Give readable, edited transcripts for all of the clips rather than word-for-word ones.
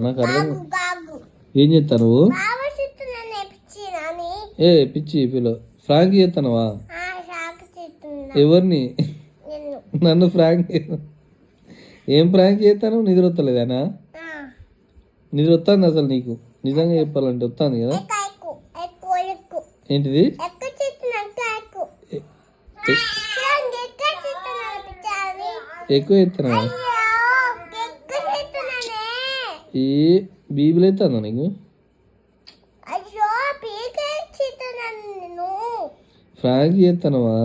నాకు అర్థం ఏం చేస్తావు నువ్వు? ఏ పిచ్చి పిలో ఫ్రాంక్ చేస్తానవా? ఎవరిని? నన్ను ఫ్రాంక్ ఏం ఫ్రాంక్ చేస్తాను? నిద్ర వస్తలేదానా? నిద్ర వస్తుంది అసలు నీకు నిజంగా చెప్పాలంటే వస్తుంది కదా. ఏంటిది? ఎక్కువ ఎత్తున్నా ఈ బీబీలు ఎత్తాను నీకు. ఫ్రాంక్ చేస్తానవా?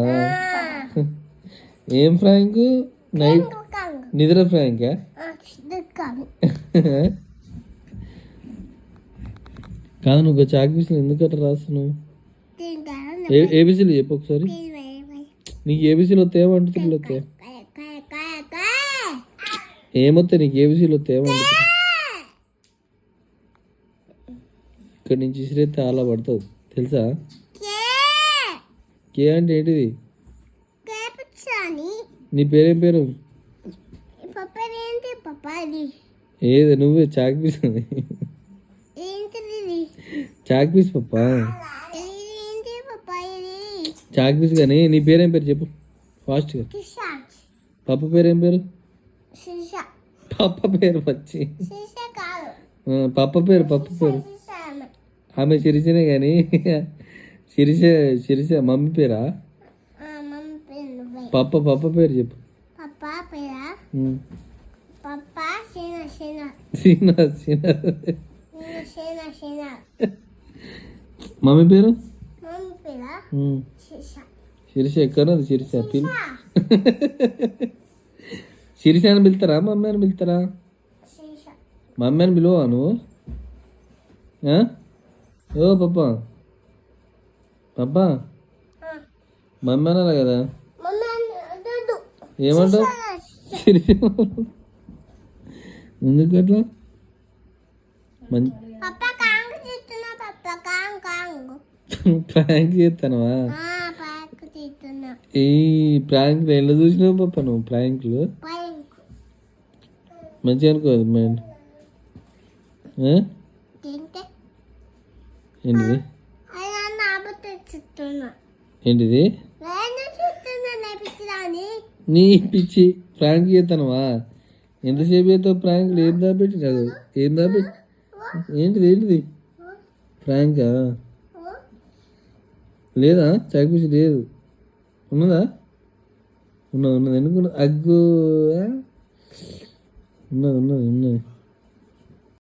ఏం ఫ్రాంక్? నైట్ నిద్ర ఫ్రాంకా? కాదు నువ్వు చాక్ పీసులు ఎందుకు అట్లా రాస్తున్నావు? ఏబీసీలు చెప్పు ఒకసారి. నీకు ఏబీసీలు వస్తాయి ఏమంటుంది? వస్తాయి ఏమొస్తాయి నీకు? ఏబీసీలు వస్తాయి ఏమంటుంది? ఇక్కడి నుంచి ఇసిరేస్తే అలా పడతావు తెలుసా? కే అంటే ఏంటిది? నీ పేరేం పేరు? ఏది నువ్వే చాక్ పీస్. చాక్ పీస్ పప్పా చాక్ పీస్ కానీ నీ పేరేం పేరు చెప్పు ఫాస్ట్గా. పప్ప పేరేం పేరు? పప్ప పేరు పచ్చి పప్ప పేరు ఆమె శిరిషనే కానీ శిరిష మమ్మీ పేరా? పప్ప పేరు చెప్పు. మమ్మీ పేరు శిరిష. ఎక్కడది శిరిష? పిలు. శిరిష అని పిలుతారా మమ్మీ అని పిలుతారా? మమ్మీ అని పిలువా నువ్వు? ఓ పప్పా మమ్మీ అనాలి కదా. ఏమంటావు? ఎందుకు అట్లా? ప్రాంక్ చేస్తానవా? ఈ ప్రాంక్లు ఎలా చూసినావు పప్ప నువ్వు? ప్రాంక్లు మంచిగా అనుకోదు. ఏంటిది? ఏంటిది? నీ పిచ్చి ప్రాంక్ చేస్తానవా? ఎంతసేపు చేస్తావు ప్రాంక్లు? ఏం దాపెట్టి కాదు ఏం దాపెట్టి ఏంటిది ప్రాంకా? లేదా చాకుపీసి లేదు ఉన్నదా? ఉన్నది ఎందుకు? అగ్గు ఉన్నది